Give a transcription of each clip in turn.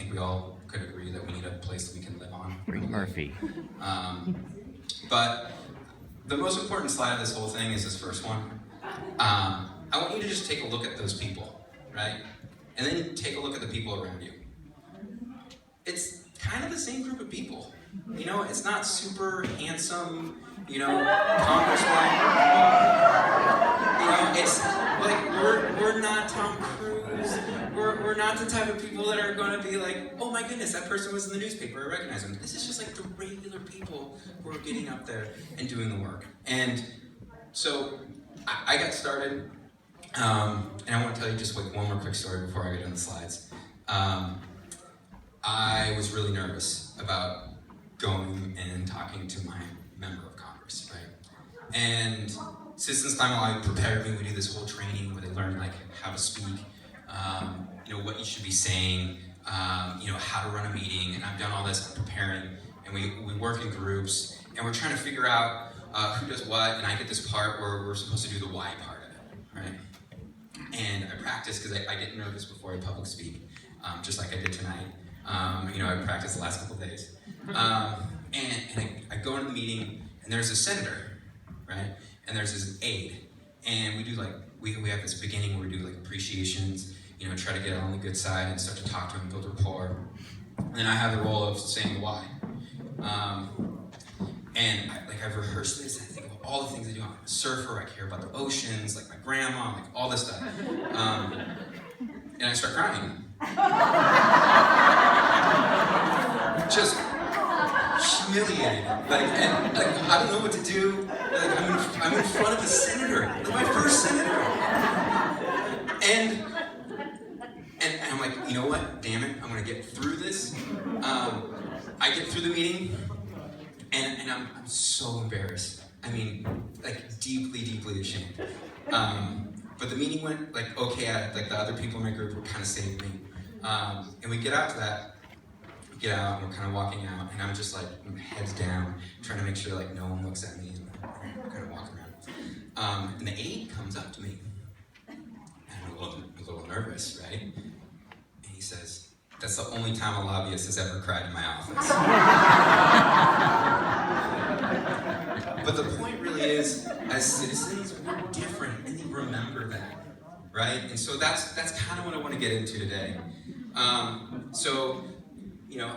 think we all could agree that we need a place that we can live on. Murphy. But the most important slide of this whole thing is this first one. I want you to just take a look at those people, right? And then take a look at the people around you. It's kind of the same group of people. You know, it's not super handsome, you know, congressman. You know, it's like we're not Tom Cruise. We're not the type of people that are going to be like, oh my goodness, that person was in the newspaper, I recognize them. This is just like the regular people who are getting up there and doing the work. And so I got started, and I want to tell you just like one more quick story before I get on the slides. I was really nervous about going and talking to my member of Congress, right? And Citizens Time Alive prepared me. We do this whole training where they learn like how to speak, you know, what you should be saying, you know, how to run a meeting, and I've done all this preparing, and we work in groups, and we're trying to figure out who does what, and I get this part where we're supposed to do the why part of it, right? And I practice because I get nervous before I public speak, just like I did tonight. You know, I practiced the last couple of days. And I go into the meeting, and there's a senator, right? And there's his aide. And we do like, we have this beginning where we do like appreciations, you know, try to get on the good side and start to talk to him, build rapport. And then I have the role of saying the why. And I've rehearsed this, and I think of all the things I do. I'm a surfer, I care about the oceans, like my grandma, like all this stuff. And I start crying. Just humiliated. And I don't know what to do. Like, I'm in front of a senator, like my first senator. And I'm like, you know what? Damn it, I'm gonna get through this. I get through the meeting, and I'm so embarrassed. I mean, like deeply, deeply ashamed. But the meeting went like okay. Like the other people in my group were kind of saving me. And we get out to that. We get out, and we're kind of walking out, and I'm just like heads down, trying to make sure like no one looks at me, and we're kind of walking around. And the aide comes up to me, and I'm a little nervous, right? And he says, "That's the only time a lobbyist has ever cried in my office." But the point really is, as citizens, we're different, and they remember that, right? And so that's kind of what I want to get into today. So, you know,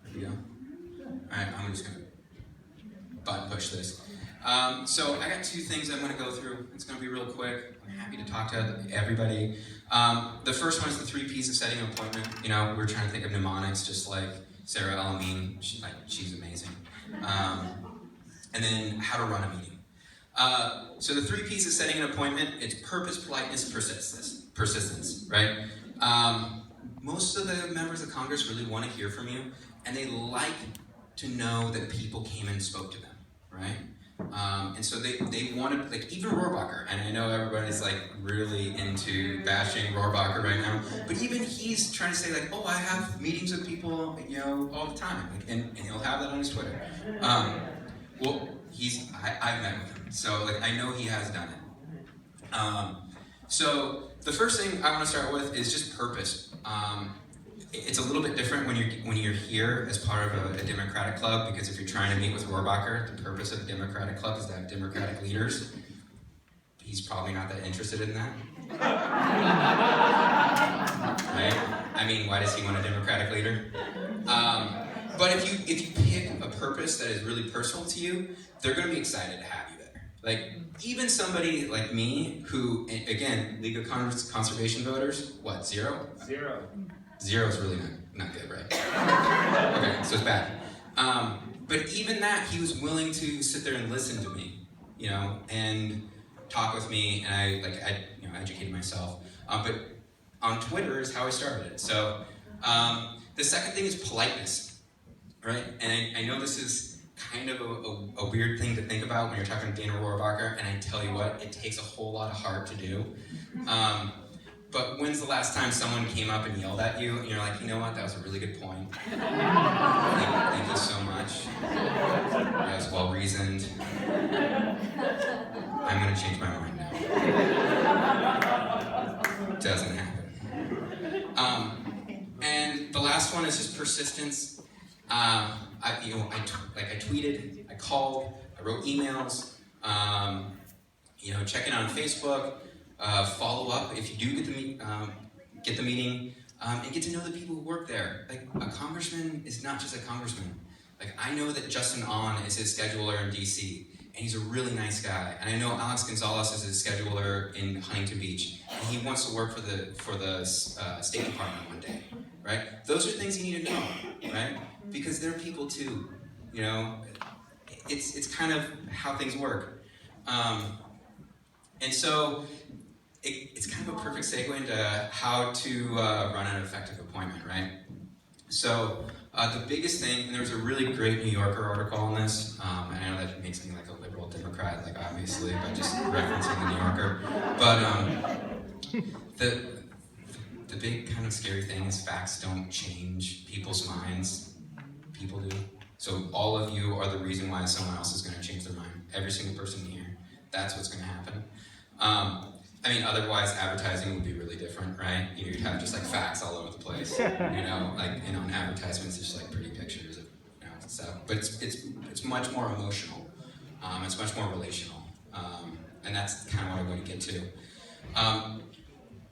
there we go. All right, I'm just gonna button push this. So I got two things I'm gonna go through. It's gonna be real quick. I'm happy to talk to everybody. The first one is the 3 P's of setting an appointment. You know, we're trying to think of mnemonics, just like Sarah Elamine. She's amazing. And then how to run a meeting. So the 3 P's of setting an appointment, it's purpose, politeness, persistence, right? Most of the members of Congress really want to hear from you, and they like to know that people came and spoke to them, right? And so they wanted, like even Rohrabacher, and I know everybody's like really into bashing Rohrabacher right now, but even he's trying to say like, oh, I have meetings with people, you know, all the time, like, and he'll have that on his Twitter. Well, I've met with him, so like I know he has done it. So the first thing I want to start with is just purpose. It's a little bit different when you're here as part of a Democratic club, because if you're trying to meet with Rohrabacher, the purpose of a Democratic club is to have Democratic leaders. He's probably not that interested in that. Right? I mean, why does he want a Democratic leader? But if you pick a purpose that is really personal to you, they're going to be excited to have you there. Like, even somebody like me, who, again, League of Conservation voters, what, 0? 0. 0 is really not good, right? Okay, so it's bad. But even that, he was willing to sit there and listen to me, you know, and talk with me, and I educated myself. But on Twitter is how I started it. So the second thing is politeness, right? And I know this is kind of a weird thing to think about when you're talking to Dana Rohrabacher, and I tell you what, it takes a whole lot of heart to do. But when's the last time someone came up and yelled at you, and you're like, you know what, that was a really good point. Thank you so much. That was well reasoned. I'm gonna change my mind now. Doesn't happen. last one is just persistence. I tweeted, I called, I wrote emails, check in on Facebook, follow up if you do get the meeting, and get to know the people who work there. Like, a congressman is not just a congressman. Like, I know that Justin Ahn is his scheduler in DC, and he's a really nice guy. And I know Alex Gonzalez is his scheduler in Huntington Beach, and he wants to work for the State Department one day, right? Those are things you need to know, right? Because they're people too, It's kind of how things work. And so it's kind of a perfect segue into how to run an effective appointment, right? So the biggest thing, and there was a really great New Yorker article on this, and I know that makes me like a liberal Democrat, like obviously, by just referencing the New Yorker. But the big kind of scary thing is facts don't change people's minds. People do. So all of you are the reason why someone else is going to change their mind. Every single person here. That's what's going to happen. Otherwise advertising would be really different, right? You'd have just like facts all over the place. On advertisements, there's like pretty pictures of stuff. But it's much more emotional. It's much more relational. And that's kind of what I want to get to.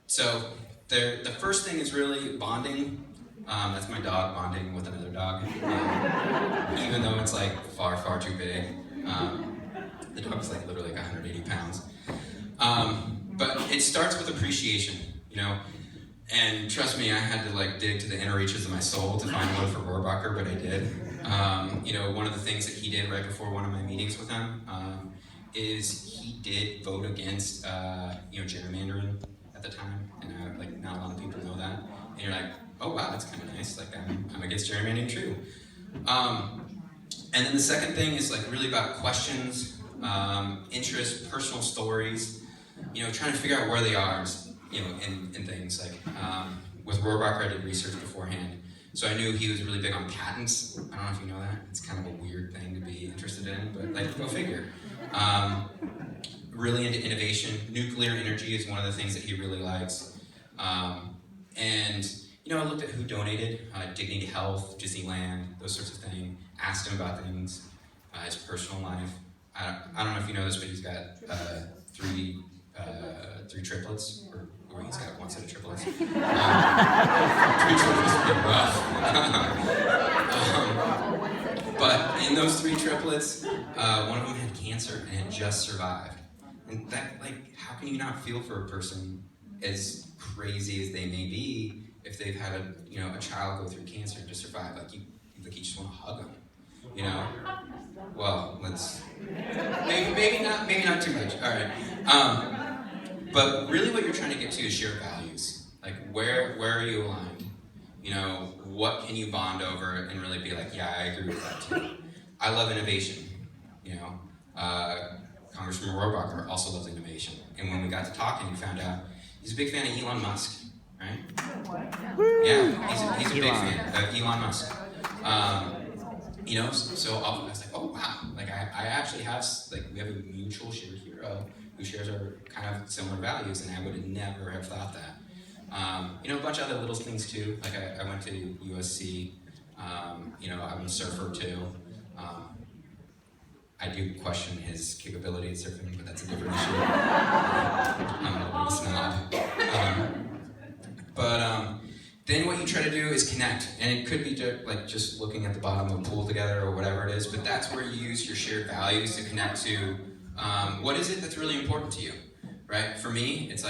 So the first thing is really bonding. That's my dog bonding with another dog. Even though it's like far, far too big. The dog's like literally like 180 pounds. But it starts with appreciation, and trust me, I had to like dig to the inner reaches of my soul to find one for Rohrabacher, but I did. One of the things that he did right before one of my meetings with him is he did vote against, gerrymandering at the time, and not a lot of people know that. And you're like, oh wow, that's kind of nice. Like I'm against gerrymandering too. And then the second thing is like really about questions, interests, personal stories. Trying to figure out where they are, in things. Like, with Rohrabacher, I did research beforehand. So I knew he was really big on patents. I don't know if you know that. It's kind of a weird thing to be interested in, but go figure. Really into innovation. Nuclear energy is one of the things that he really likes. And I looked at who donated, Dignity Health, Disneyland, those sorts of things. Asked him about things, his personal life. I don't know if you know this, but he's got three triplets, or he's got one set of triplets. 3 triplets is a bit rough. But in those 3 triplets, one of them had cancer and had just survived. And that, how can you not feel for a person as crazy as they may be if they've had a child go through cancer and just survive? You just want to hug them, Well, let's maybe not too much. All right. But really what you're trying to get to is shared values. Like, where are you aligned? What can you bond over and really be like, yeah, I agree with that too. I love innovation. Congressman Rohrabacher also loves innovation. And when we got to talking, we found out he's a big fan of Elon Musk, right? Yeah, he's a big fan of Elon Musk. So I was like, oh wow, I actually have, we have a mutual shared hero who shares our kind of similar values, and I would have never have thought that. A bunch of other little things too, I went to USC, I'm a surfer too. I do question his capability at surfing, but that's a different issue. I'm a little snob. Then what you try to do is connect, and it could be just looking at the bottom of a pool together or whatever it is, but that's where you use your shared values to connect to what is it that's really important to you, right? For me, it's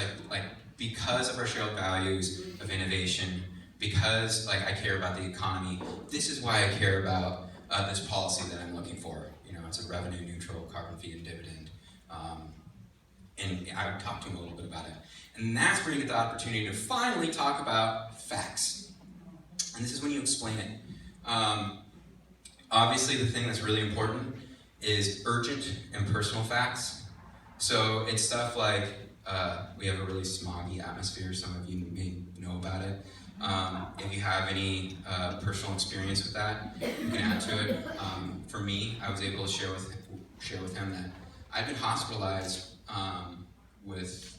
because of our shared values of innovation, because I care about the economy, this is why I care about this policy that I'm looking for. It's a revenue neutral carbon fee and dividend. And I would talk to him a little bit about it. And that's where you get the opportunity to finally talk about facts. And this is when you explain it. Obviously, the thing that's really important is urgent and personal facts. So it's stuff like, we have a really smoggy atmosphere, some of you may know about it. If you have any personal experience with that, you can add to it. For me, I was able to share with him that I'd been hospitalized with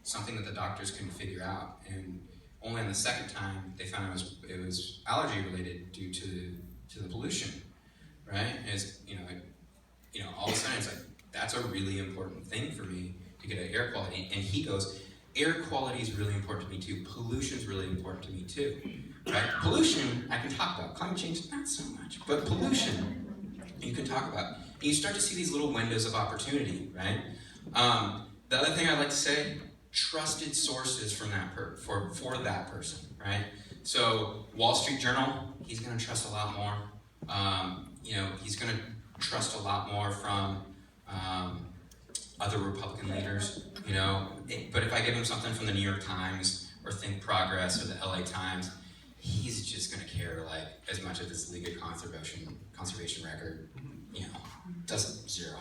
something that the doctors couldn't figure out. And Only on the second time, they found it was allergy related due to the pollution, right? All of a sudden it's like, that's a really important thing for me to get at air quality. And he goes, air quality is really important to me too. Pollution is really important to me too, right? Pollution, I can talk about. Climate change, not so much. But pollution, you can talk about. And you start to see these little windows of opportunity, right? The other thing I'd like to say, trusted sources from for that person, right? So Wall Street Journal, he's going to trust a lot more. He's going to trust a lot more from other Republican leaders, But if I give him something from the New York Times or Think Progress or the LA Times, he's just going to care like as much of his League of Conservation record, doesn't zero.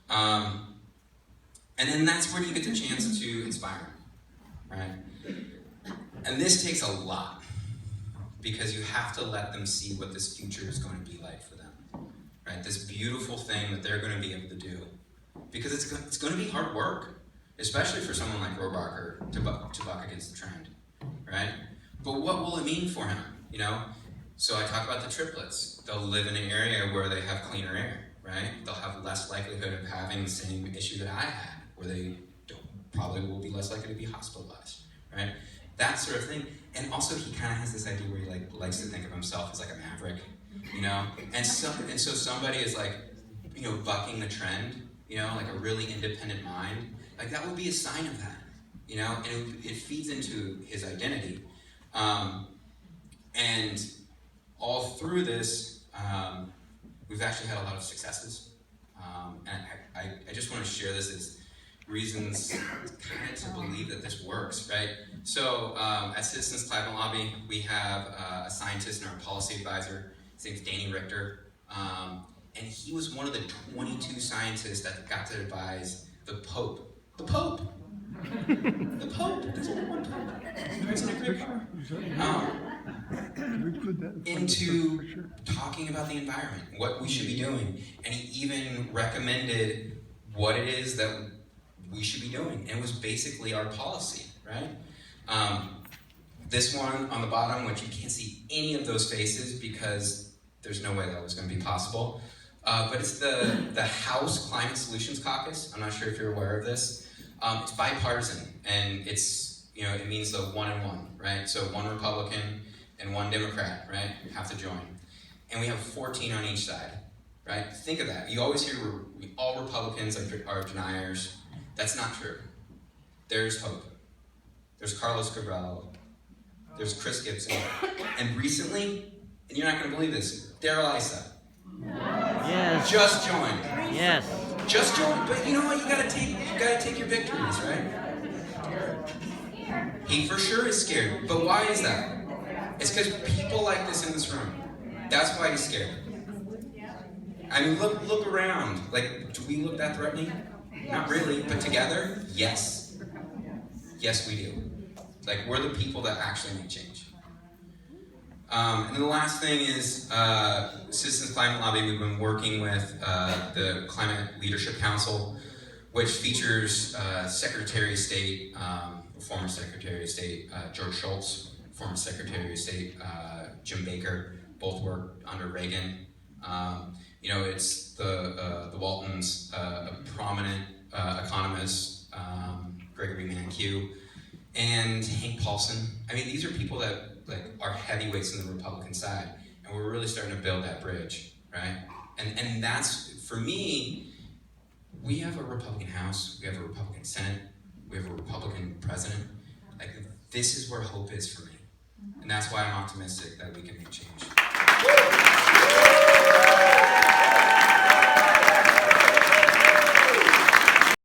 And then that's where you get the chance to inspire them, right? And this takes a lot because you have to let them see what this future is going to be like for them, right? This beautiful thing that they're going to be able to do. Because it's going to be hard work, especially for someone like Rohrabacher to buck against the trend, right? But what will it mean for him, So I talk about the triplets. They'll live in an area where they have cleaner air, right? They'll have less likelihood of having the same issue that I had, where they probably will be less likely to be hospitalized, right? That sort of thing. And also he kind of has this idea where he likes to think of himself as like a maverick, And so somebody is like, bucking the trend, like a really independent mind, like that would be a sign of that, and it feeds into his identity. And all through this, we've actually had a lot of successes. And I just want to share this as reasons kind of to believe that this works, right? So at Citizens Climate Lobby, we have a scientist and our policy advisor. His name's Danny Richter. And he was one of the 22 scientists that got to advise the Pope. The Pope! The Pope! There's only one Pope. It's in a great part. Into talking about the environment, what we should be doing. And he even recommended what it is that we should be doing. And it was basically our policy, right? This one on the bottom, which you can't see any of those faces because there's no way that was going to be possible. But it's the House Climate Solutions Caucus. I'm not sure if you're aware of this. It's bipartisan, and it's, it means the 1 and 1, right? So 1 Republican and 1 Democrat, right, have to join. And we have 14 on each side, right? Think of that. You always hear all Republicans are deniers. That's not true. There's hope. There's Carlos Cabral. There's Chris Gibson. And recently, and you're not going to believe this, Darrell Issa. Yes. Just joined. Yes. Just joined. But you know what? You gotta take your victories, right? He for sure is scared. But why is that? It's because people like this in this room. That's why he's scared. I mean, look around. Like, do we look that threatening? Not really. But together, yes. Yes, we do. Like, we're the people that actually make change. And then the last thing is Citizens Climate Lobby. We've been working with the Climate Leadership Council, which features Secretary of State, former Secretary of State George Shultz, former Secretary of State Jim Baker, both worked under Reagan. It's the Waltons, a prominent economist, Gregory Mankiw, and Hank Paulson. I mean, these are people that are heavyweights on the Republican side, and we're really starting to build that bridge, right? And that's, for me, we have a Republican House, we have a Republican Senate, we have a Republican president. Like, this is where hope is for me, and that's why I'm optimistic that we can make change.